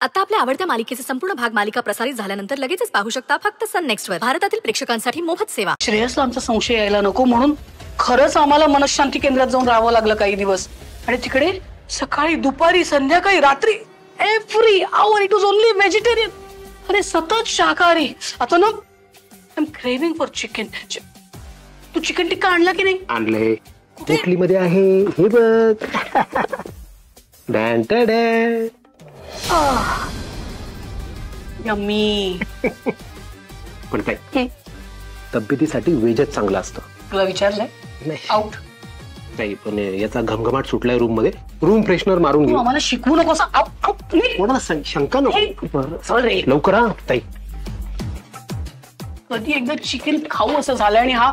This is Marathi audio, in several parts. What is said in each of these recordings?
आता आपल्या आवडत्या मालिकेचे संपूर्ण भाग मालिका प्रसारित झाल्यानंतर लगेचच पाहू शकता फक्त सन नेक्स्ट वर. भारतातील प्रेक्षकांसाठी मोफत सेवा. श्रेयसला आमचा संशय यायला नको म्हणून खरंच आम्हाला मनशांती केंद्रात जाऊन राहावं लागलं काही दिवस. आणि तिकडे सकाळी दुपारी संध्याकाळी रात्री every hour it was only vegetarian. अरे सतत शाकाहारी. आता ना I am craving for chicken. तू चिकन टिक्का आणला की नाही? आणले. पोटली मध्ये आहे हे बघ. डॅन डॅन. यम्मी. पण काय तब्येतीसाठी वेजच चांगलं असतं. तुला विचारलंय? नाही आउट. नाही पण याचा घमघमाट सुटलाय रूम मध्ये. रूम फ्रेशनर मारून घे. आम्हाला शिकवू नकोस. कोणाला शंका नको. सॉरी लवकर हा ताई. कधी एकदा चिकन खाऊ असं झालं. आणि हा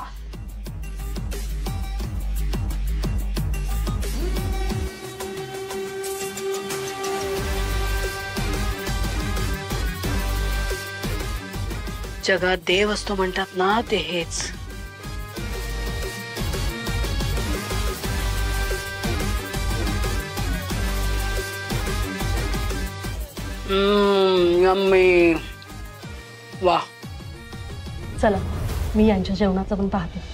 जगात देव असतो म्हणतात ना ते हेच. यम्मी. वा. चला मी यांच्या जेवणाचं पण पाहते.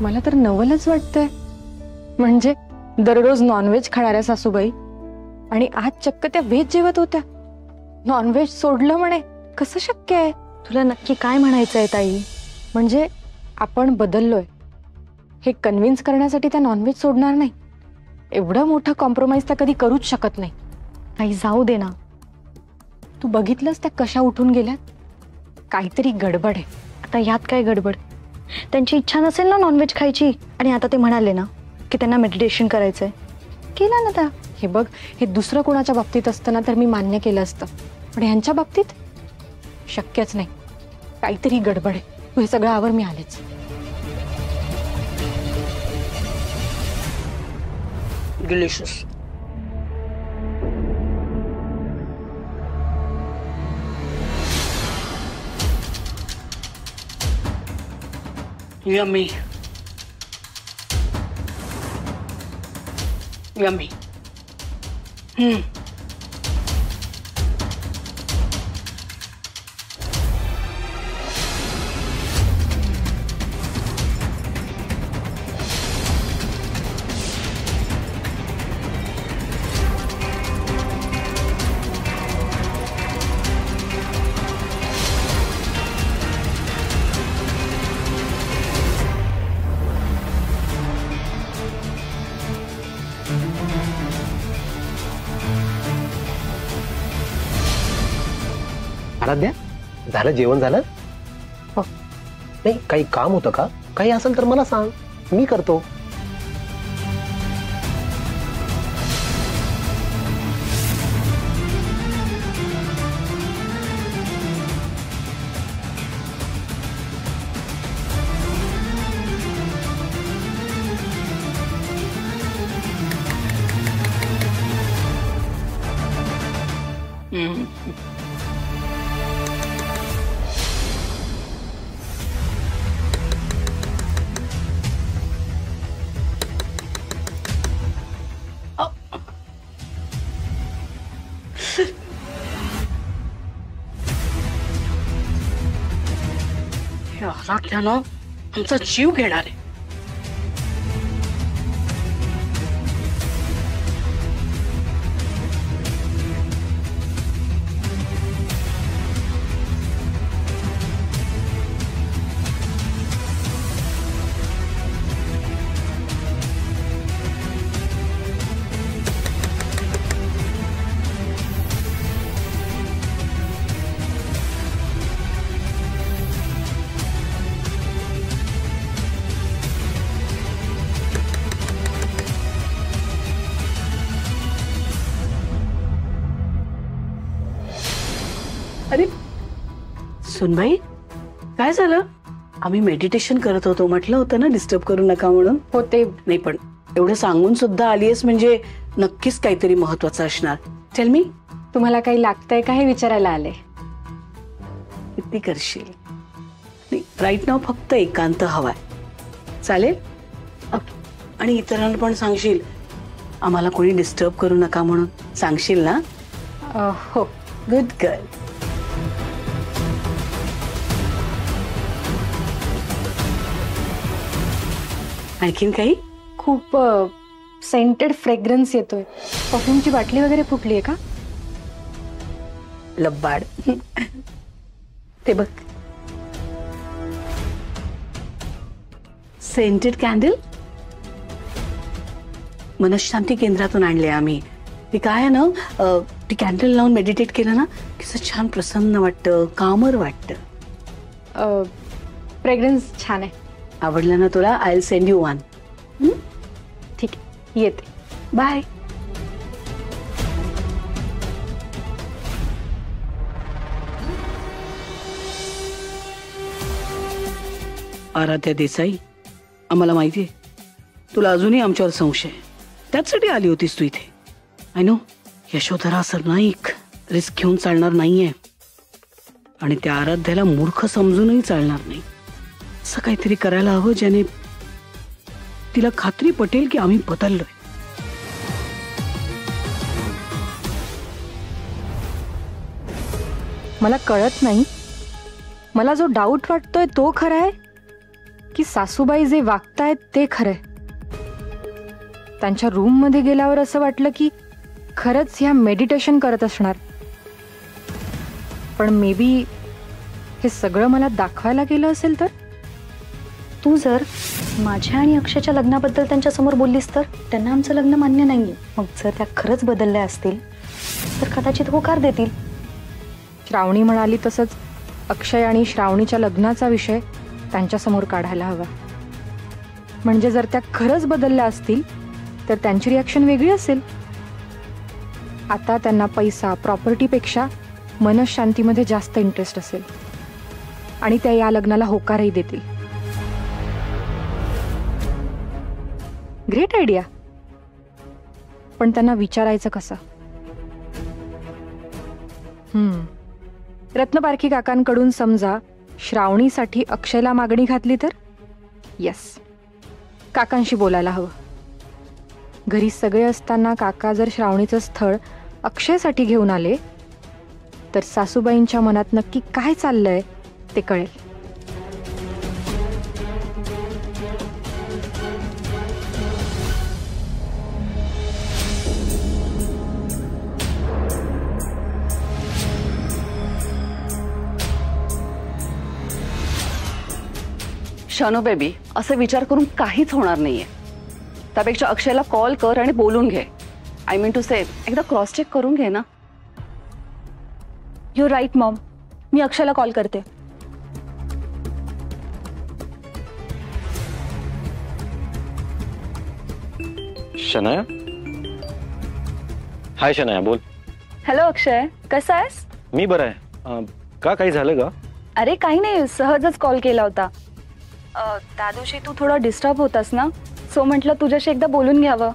मला तर नवलच वाटतंय. म्हणजे दररोज नॉनव्हेज खाणाऱ्या सासूबाई आणि आज चक्क त्या व्हेज जेवत होत्या. नॉनव्हेज सोडलं म्हणे. कसं शक्य आहे? तुला नक्की काय म्हणायचंय ताई? म्हणजे आपण बदललोय हे कन्व्हिन्स करण्यासाठी त्या नॉनव्हेज सोडणार नाही. एवढं मोठं कॉम्प्रोमाइज त्या कधी करूच शकत नाही. ताई जाऊ दे ना. तू बघितलंस त्या कशा उठून गेल्यात? काहीतरी गडबड आहे. आता यात काय गडबड? त्यांची इच्छा नसेल ना नॉनव्हेज खायची आणि आता ते म्हणाले ना की त्यांना मेडिटेशन करायचंय, केलं ना त्या. हे बघ, हे दुसरं कोणाच्या बाबतीत असतं ना तर मी मान्य केलं असतं, पण ह्यांच्या बाबतीत शक्यच नाही. काहीतरी गडबड आहे. तू हे सगळं आवर, मी आलेच. डिलिशियस. यम्मी. यम्मी. आराध्या, झालं जेवण झालं? हो. नाही काही काम होतं का? काही असेल तर मला सांग, मी करतो. आराध्यानं आमचा जीव घेणार आहे. अरे सुनबाई, काय झालं? आम्ही मेडिटेशन करत होतो, म्हटलं होतं ना डिस्टर्ब करू नका म्हणून. हो ते नाही, पण एवढं सांगून सुद्धा आलीयस म्हणजे नक्कीच काहीतरी महत्वाचं असणार. Tell me. तुम्हाला काही लागतंय का हे विचारायला आले. किती करशील. राईट नाव फक्त एकांत हवाय. चालेल. आणि इतरांना पण सांगशील आम्हाला कोणी डिस्टर्ब करू नका म्हणून. सांगशील ना. हो. Good girl. आणखीन काही. खूप सेंटेड फ्रेग्रन्स येतोय. परफ्यूमची बाटली वगैरे फुटली आहे का. लब्बाड. ते बघ. सेंटेड कॅन्डल मनशांती केंद्रातून आणले आम्ही. ती काय आहे ना, ती कॅन्डल लावून मेडिटेट केलं ना की छान प्रसन्न वाटतं, कामर वाटतं. फ्रेग्रन्स छान आहे. आवडलं ना तुला. I will send you one. ठीक आहे, येते. बाय. आराध्या देसाई, आम्हाला माहितीये तुला अजूनही आमच्यावर संशय. त्याचसाठी आली होतीस तू इथे. I know. Yashodhara Sarnaik risk घेऊन चालणार नाहीये आणि त्या आराध्याला मूर्ख समजूनही चालणार नाही. असं काहीतरी करायला हवं ज्याने तिला खात्री पटेल की आम्ही बदललोय. मला कळत नाही, मला जो डाऊट वाटतोय तो खरा आहे की सासूबाई जे वागतायत ते खरंय. त्यांच्या रूम मध्ये गेल्यावर असं वाटलं की खरंच ह्या मेडिटेशन करत असणार. पण मे बी हे सगळं मला दाखवायला गेलं असेल तर. तू जर माझ्या आणि अक्षयच्या लग्नाबद्दल त्यांच्या समोर बोललीस तर त्यांना आमचं लग्न मान्य नाहीये. मग जर त्या खरंच बदलल्या असतील तर कदाचित होकार देतील. श्रावणी म्हणाली तसंच अक्षय आणि श्रावणीच्या लग्नाचा विषय त्यांच्यासमोर काढायला हवा. म्हणजे जर त्या खरंच बदलल्या असतील तर त्यांची रिॲक्शन वेगळी असेल. आता त्यांना पैसा प्रॉपर्टीपेक्षा मनशांतीमध्ये जास्त इंटरेस्ट असेल आणि त्या या लग्नाला होकारही देतील. Great idea. पण त्यांना विचारायचं कसं. रत्नपारखी काकांकडून समजा श्रावणीसाठी अक्षयला मागणी घातली तर. यस, काकांशी बोलायला हवं. घरी सगळे असताना काका जर श्रावणीचं स्थळ अक्षयसाठी घेऊन आले तर सासूबाईंच्या मनात नक्की काय चाललंय ते कळेल. शानू बेबी, असं विचार करून काहीच होणार नाहीये. त्यापेक्षा अक्षयला कॉल कर आणि बोलून घे. आय मीन टू से एकदा क्रॉस चेक करून घे ना. You right Maugham. मी अक्षयला कॉल करते. शनाया. हाय शनाया, बोल. हॅलो अक्षय, कसा आहेस. मी बरं आहे. का काही झालं का. अरे काही नाही, सहजच कॉल केला होता. त्या दिवशी तू थोडा डिस्टर्ब होतास ना, सो म्हटलं तुझ्याशी एकदा बोलून घ्यावं.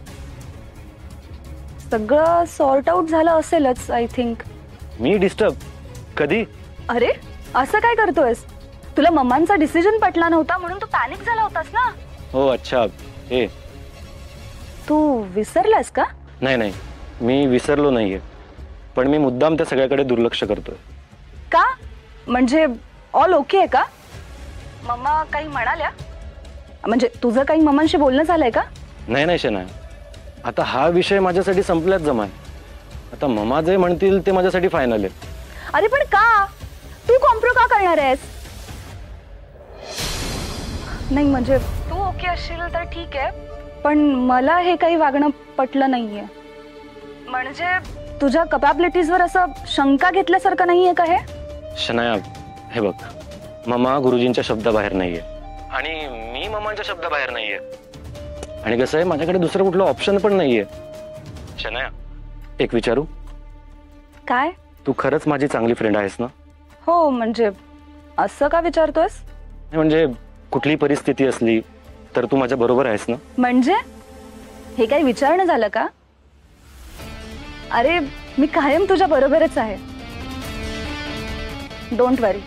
सगळं सॉर्ट आउट झालं असेलच आय थिंक. मी डिस्टर्ब कधी. अरे असं काय करतोयस. तुला मम्मांचा डिसिजन पटला नव्हता म्हणून तू पॅनिक झाला होतास ना. हो अच्छा. हे तू विसरलास का. नाही नाही, मी विसरलो नाहीये, पण मी मुद्दाम त्या सगळ्याकडे दुर्लक्ष करतोय. का म्हणजे ऑल ओके आहे का. मम्मा काही म्हणाल्या. म्हणजे तुझं काही मम्मांशी बोलणं झालंय का. नाही नाही शनाया, आता हा विषय माझ्यासाठी संपल्याच जमाय. आता ममा जे म्हणतील ते माझ्यासाठी फायनल आहे. अरे पण का तू कॉम्प्रो का करणार आहेस. नाही म्हणजे तू ओके असशील तर ठीक आहे, पण मला हे काही वागणं पटलं नाहीये. म्हणजे तुझ्या कपॅबिलिटीजवर असं शंका घेतल्यासारखं नाहीये का हे. शनाया हे बघ, ममा गुरुजींच्या शब्दाबाहेर नाहीये आणि मी ममांच्या शब्दाबाहेर नाहीये. आणि कसं आहे, माझ्याकडे दुसरं कुठलं ऑप्शन पण नाहीये. शनाया एक विचारू. काय. तू खरंच माझी चांगली फ्रेंड आहेस ना. हो म्हणजे असं का विचारतोयस. म्हणजे कुठली परिस्थिती असली तर तू माझ्या बरोबर आहेस ना. म्हणजे हे काही विचारणं झालं का. अरे मी कायम तुझ्या बरोबरच आहे. Don't worry.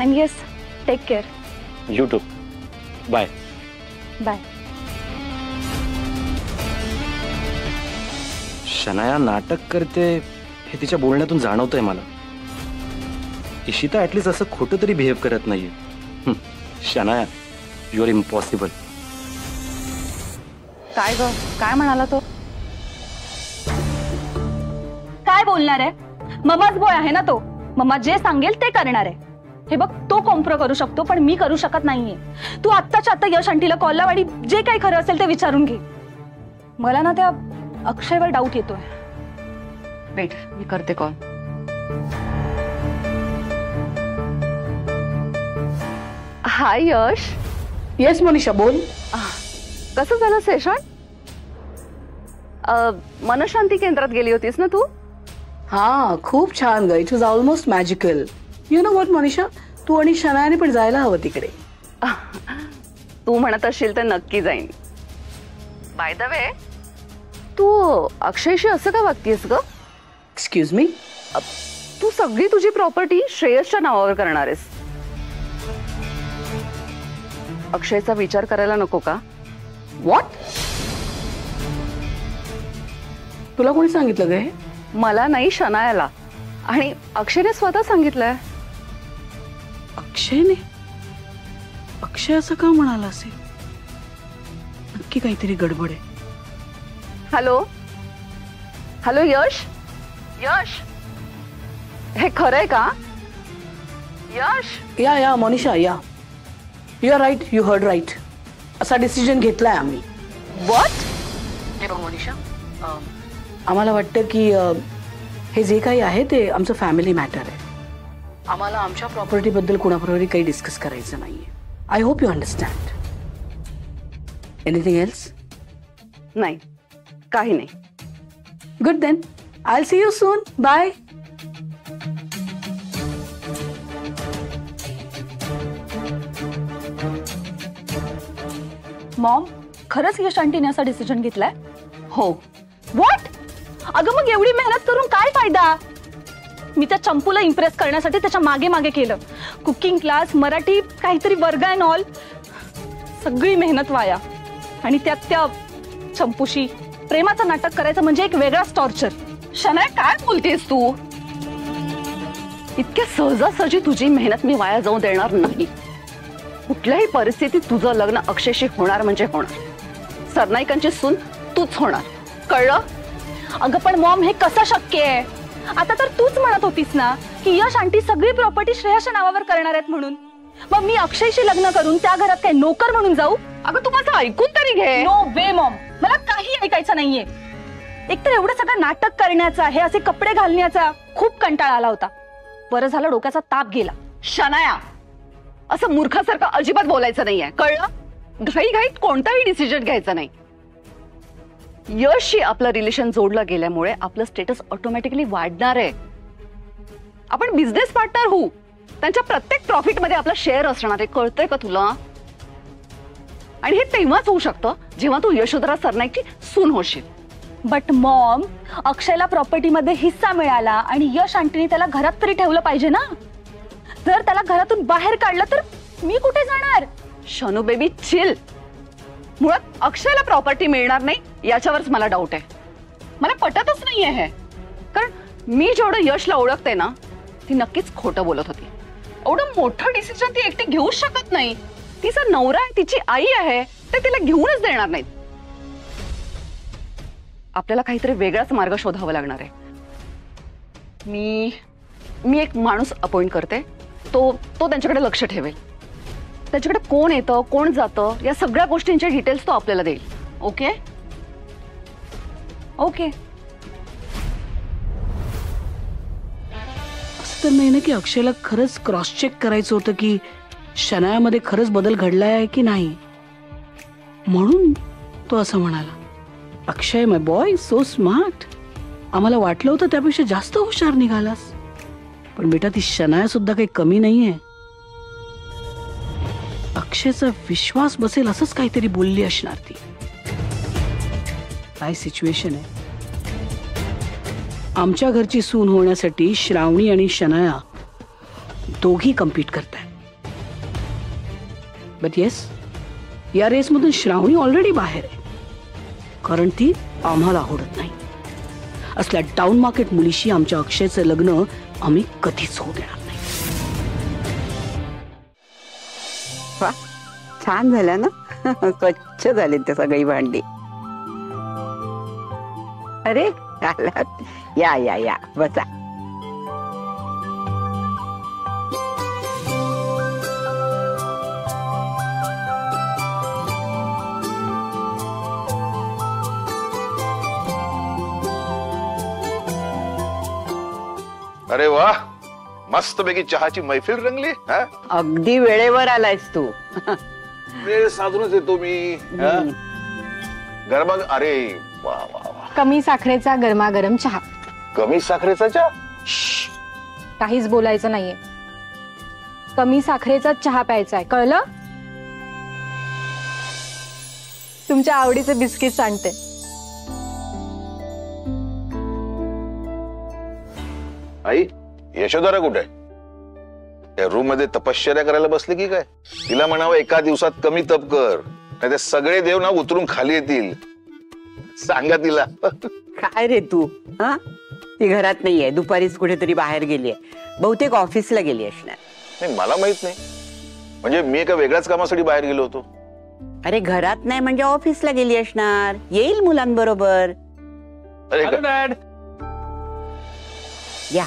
And yes, take care. You too. Bye. Bye. Shanaya नाटक करते हे तिच्या बोलण्यातून जाणवतंय मला. इशिता ऍटलीस्ट असं खोटं तरी बिहेव करत नाहीये. Shanaya, you are impossible. काय ग, काय म्हणाला तो? काय बोलणार आहे? ममाच बॉय आहे ना तो. मम्मा जे सांगेल ते करणार आहे. हे बघ, तो कॉम्प्रो करू शकतो पण मी करू शकत नाहीये. तू आत्ताच्या आत्ता यश आंटीला कॉल लाव आणि जे काही खरं असेल ते विचारून घे. मला ना त्या अक्षयवर डाऊट येतोय. वेट, मी करते कॉल. हाय यश. येस मनीषा, बोल. कसं झालं सेशन? मनशांती केंद्रात गेली होतीस ना तू? हा, खूप छान ग. It was almost magical. You know what Manisha, तू आणि शनायाने पण जायला हवं तिकडे. तू म्हणत असशील तर नक्की जाईन. बाय द वे, तू अक्षयशी असं का वागतीयस ग? Excuse me? तू सगळी तुझी प्रॉपर्टी श्रेयसच्या नावावर करणार आहेस. अक्षयचा विचार करायला नको का? व्हॉट? तुला कोणी सांगितलं ग हे? मला नाही, शनायाला. आणि अक्षयने स्वतः सांगितलंय. अक्षयने? अक्षय असं का म्हणाला असेल? नक्की काहीतरी गडबड आहे. हॅलो हॅलो यश. यश, हे खरंय का? यश. या मनीषा, या. You are right, you heard right. असा डिसिजन घेतलाय आम्ही. व्हॉट? हे बघ मनीषा, आम्हाला वाटतं की हे जे काही आहे ते आमचं फॅमिली मॅटर आहे. आम्हाला आमच्या प्रॉपर्टी बद्दल कुणाबरोबर काही डिस्कस करायचं नाहीये. I hope you understand. Anything else? नाही, काही नाही. Good then, I will see you soon. Bye. Mom, खरंच यश आंटीने असा डिसिजन घेतलाय? हो. व्हॉट? अगं मग एवढी मेहनत करून काय फायदा? मी त्या चंपूला इम्प्रेस करण्यासाठी त्याच्या मागे मागे केलं. कुकिंग क्लास, मराठी काहीतरी वर्ग अँड ऑल. सगळी मेहनत वाया. आणि त्यात त्या चंपूशी प्रेमाचं नाटक करायचं म्हणजे एक वेगळाच टॉर्चर. शनाया, काय बोलतेस तू? इतक्या सहजासहजी तुझी मेहनत मी वाया जाऊ देणार नाही. कुठल्याही परिस्थितीत तुझं लग्न अक्षयशी होणार म्हणजे होणार. सरनाईकांची सून तूच होणार, कळलं? अगं पण मॉम, हे कसं शक्य आहे? आता तर तूच म्हणत होतीस ना की यश आंटी सगळी प्रॉपर्टी श्रेयाच्या नावावर करणार आहेत म्हणून. मग मी अक्षयशी लग्न करून त्या घरात काही नोकर म्हणून जाऊ? अगं तू माझं ऐकून तरी घे. नो वे मॉम, मला काही ऐकायचं नाहीये. एकतर एवढं सगळं नाटक करण्याचा, हे असे कपडे घालण्याचा खूप कंटाळा आला होता. बरं झालं डोक्याचा ताप गेला. शनाया, असं मूर्खासारखं अजिबात बोलायचं नाहीये, कळलं? घाईघाईत कोणताही डिसिजन घ्यायचा नाही. यशशी आपलं रिलेशन जोडलं गेल्यामुळे आपलं स्टेटस ऑटोमॅटिकली वाढणार आहे. आपण बिझनेस पार्टनर होऊ. त्यांच्या प्रत्येक प्रॉफिट मध्ये आपला शेअर असणार आहे, कळतंय का तुला? आणि हे तेव्हाच होऊ शकतं जेव्हा तू यशोधरा सरनाईकची सून होशील. बट मॉम, अक्षयला प्रॉपर्टीमध्ये हिस्सा मिळाला आणि यश आंटीने त्याला घरात तरी ठेवलं पाहिजे ना. जर त्याला घरातून बाहेर काढलं तर मी कुठे जाणार? Shanu baby, chill. मुळात अक्षयला प्रॉपर्टी मिळणार नाही याच्यावरच मला डाऊट आहे. मला पटतच नाहीये हे. कारण मी जेवढं यशला ओळखते ना, ती नक्कीच खोटं बोलत होती. एवढं मोठं डिसिजन ती एकटी घेऊच शकत नाही. तिचा नवरा आहे, तिची आई आहे, ते तिला घेऊनच देणार नाहीत. आपल्याला काहीतरी वेगळाच मार्ग शोधावा लागणार आहे. मी एक माणूस अपॉइंट करते. तो त्यांच्याकडे लक्ष ठेवेल. त्याच्याकडे कोण येतं, कोण जातं, या सगळ्या गोष्टींचे डिटेल्स तो आपल्याला देईल. Okay okay. असं तर नाही ना की अक्षयला खरंच क्रॉस चेक करायचं होतं की शनायामध्ये खरंच बदल घडलाय आहे की नाही, म्हणून तो असं म्हणाला. अक्षय माय बॉय, सो स्मार्ट. आम्हाला वाटलं होतं त्यापेक्षा जास्त हुशार निघालास. पण बेटा, ती शनाया सुद्धा काही कमी नाहीये. अक्षयचा विश्वास बसेल असंच काहीतरी बोलली असणार ती. काय सिच्युएशन आहे. आमच्या घरची सून होण्यासाठी श्रावणी आणि शनाया दोघी कम्पीट करतायत. बट येस, या रेसमधून श्रावणी ऑलरेडी बाहेर आहे, कारण ती आम्हाला आवडत नाही. असल्या डाऊन मार्केट मुलीशी आमच्या अक्षयचं लग्न आम्ही कधीच होऊ देणार नाही. वा, छान झालं ना. स्वच्छ झाली ते सगळी भांडी. अरे आलात. या या या बसा. अरे वा, मस्त पैकी चहाची मैफिल रंगली. हा? अगदी वेळेवर आलायस तू. वेळ साधूनच येतो मी. गरबा. अरे वा वा वा. कमी साखरेचा गरमागरम चहा. कमी साखरेचा चहा. काहीच बोलायचं नाहीये. कमी साखरेचा चहा प्यायचा आहे, कळलं? तुमच्या आवडीचे बिस्किट आणते. आई, यशोधरा कुठे आहे? त्या रूम मध्ये तपश्चर्या करायला बसली की काय? तिला म्हणावं एका दिवसात कमी तप कर, नाही ते सगळे देव ना उतरून खाली येतील. सांगा तिला. काय रे तू? हा, ती घरात नाहीये. दुपारीच कुठेतरी बाहेर गेलीये. बहुतेक ऑफिसला गेली असणार. नाही, मला माहित नाही. म्हणजे मी एका वेगळ्याच कामासाठी बाहेर गेलो होतो. अरे घरात नाही म्हणजे ऑफिसला गेली असणार. येईल मुलांबरोबर. अरे डॅड. या.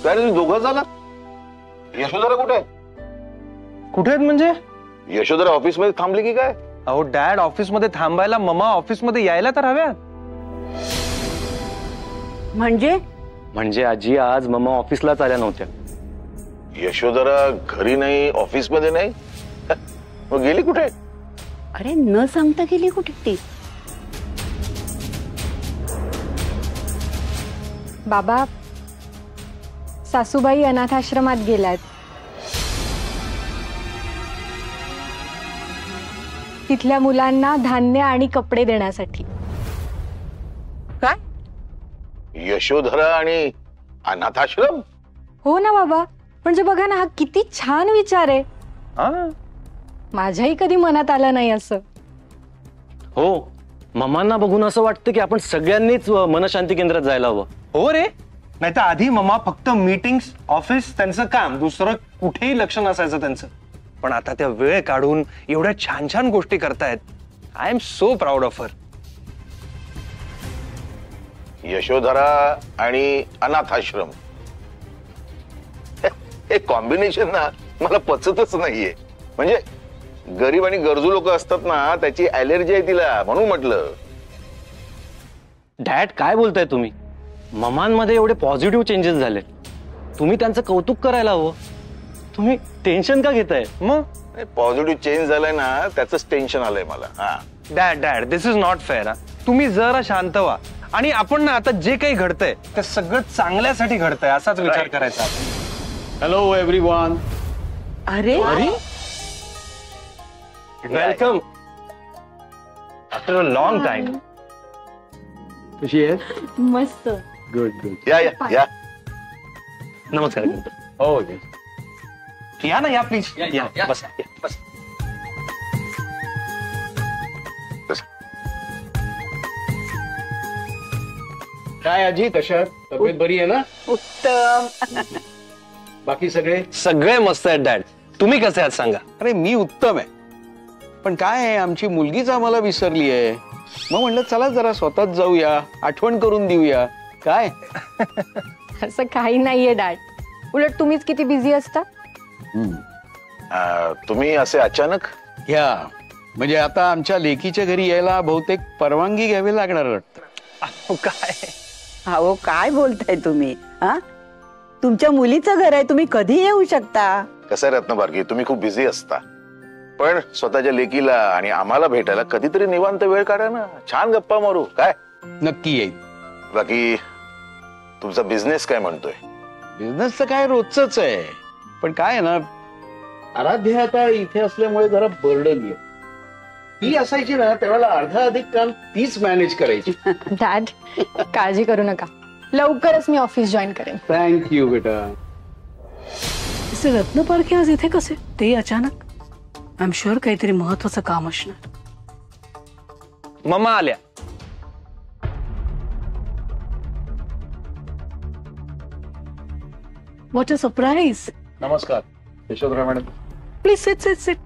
काय रे, दोघं झाला? यशोधरा कुठे आहे? कुठे आहेत म्हणजे? यशोधरा ऑफिस मध्ये थांबली की काय? अहो डॅड, ऑफिस मध्ये थांबायला ममा ऑफिस मध्ये यायला तर हव्या. म्हणजे आजी आज मम्मा ऑफिसलाच आल्या नव्हत्या. यशोधरा घरी नाही, ऑफिस मध्ये नाही, मग गेली कुठे? अरे न सांगता गेली कुठे ती? बाबा, सासूबाई अनाथाश्रमात गेल्यात. तिथल्या मुलांना धान्य आणि कपडे देण्यासाठी. काय? यशोधरा आणि अनाथाश्रम? हो ना बाबा, म्हणजे बघा ना, हा किती छान विचार आहे. माझ्याही कधी मनात आलं नाही असं. हो, मम्मांना बघून असं वाटतं की आपण सगळ्यांनीच मनशांती केंद्रात जायला हवं. हो रे, नाही तर आधी मम्मा फक्त मीटिंग्स, ऑफिस, त्यांचं काम, दुसरं कुठेही लक्ष नसायचं त्यांचं. पण आता त्या वेळ काढून एवढ्या छान छान गोष्टी करतायत. I am so proud of her. Yashodhara आणि अनाथाश्रम हे कॉम्बिनेशन ना मला पचतच नाहीये. म्हणजे गरीब आणि गरजू लोक असतात ना, त्याची ॲलर्जी आहे तिला, म्हणून म्हटलं. डॅड, काय बोलताय तुम्ही? ममांमध्ये एवढे पॉझिटिव्ह चेंजेस झाले. तुम्ही त्यांचं कौतुक करायला हवं. तुम्ही टेन्शन का घेताय? मग पॉझिटिव्ह चेंज झालाय ना, त्याच टेन्शन आलंय मला. हा, dad, this is not fair. तुम्ही जरा शांत व्हा आणि आपण ना आता जे काही घडतंय ते सगळं चांगल्यासाठी घडतंय असाच विचार करायचा. Hello everyone. अरे welcome after a long time. कशी आहे? मस्त. Good good. या या या. नमस्कार. हो, या ना, या प्लीज. या बस. काय आजी, कशा? तब्येत बरी आहे ना? उत्तम. बाकी सगळे मस्त आहेत डॅड. तुम्ही कसे आहात सांगा? अरे मी उत्तम आहे, पण काय आहे, आमची मुलगीच आम्हाला विसरली आहे. मग म्हणलं चला जरा स्वतःच जाऊया, आठवण करून देऊया. काय? असं काही नाहीये डॅड. उलट तुम्हीच किती बिझी असता. तुम्ही असे अचानक? या म्हणजे आता आमच्या लेकीच्या घरी यायला बहुतेक परवानगी घ्यावी लागणार वाटतं. काय? अहो काय बोलताय तुम्ही? हा, तुमच्या मुलीचं घर आहे, तुम्ही कधी येऊ शकता. कसं आहे रत्नबार्गी, तुम्ही खूप बिझी असता, पण स्वतःच्या लेकीला आणि आम्हाला भेटायला कधीतरी निवांत वेळ काढा ना. छान गप्पा मारू. काय? नक्की येईल. बाकी तुमचा बिझनेस काय म्हणतोय? बिझनेस तर काय रोजच आहे, पण काय आहे ना, आराध्या आता इथे असल्यामुळे जरा बर्डन आहे. ती असायची ना त्यावेळेला अर्धा अधिक काम तीच मॅनेज करायची. डॅड, काळजी करू नका. लवकरच मी ऑफिस जॉईन करेन. थँक्यू बेटा. रत्न पारखे आज इथे कसे ते अचानक? आय एम शुअर काहीतरी महत्वाचं काम असणार. मम्मा आल्या. What a surprise. नमस्कार Yashodhara madam. Please sit sit sit.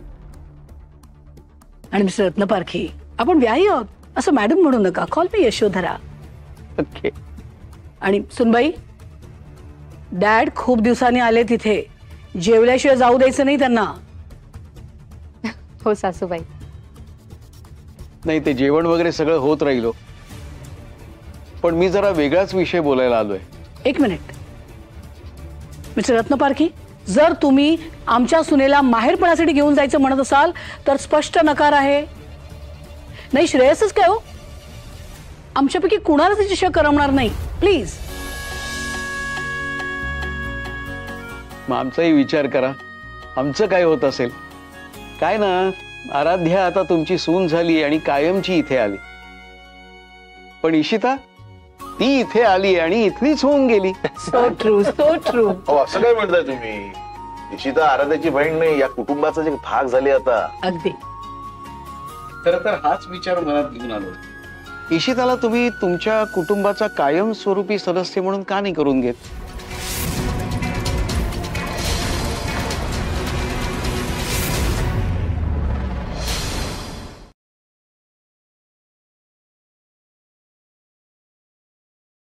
आणि मिस्टर रत्न पारखे, आपण व्याही आहोत असं मॅडम म्हणू नका. Call me Yashodhara. ओके. आणि सुनबाई, डॅड खूप दिवसांनी आले तिथे, जेवल्याशिवाय जाऊ द्यायचं नाही त्यांना. हो सासूबाई. नाही ते जेवण वगैरे सगळं होत राहिलो, पण मी जरा वेगळाच विषय बोलायला आलोय. एक मिनिट मिस्टर रत्न पारखे, जर तुम्ही आमच्या सुनेला माहेरपणासाठी घेऊन जायचं म्हणत असाल तर स्पष्ट नकार आहे. नाही श्रेयसच काय हो, आमच्यापैकी कुणालाच तिच्याशिवाय करमणार नाही. प्लीज. मग आमचाही विचार करा, आमचं काय होत असेल. काय ना, आराध्या आता तुमची सून झाली आणि कायमची इथे आली, पण इशिता ती इथे आली आणि इथलीच होऊन गेली. So true so true. असं काय म्हणताय तुम्ही? इशिता आराध्याची बहीण नाही, या कुटुंबाचा एक भाग झाली आता. अगदी. खरं तर हाच विचार मनात घेऊन आलो. इशिताला तुम्ही तुमच्या कुटुंबाचा कायमस्वरूपी सदस्य म्हणून का नाही करून घेत?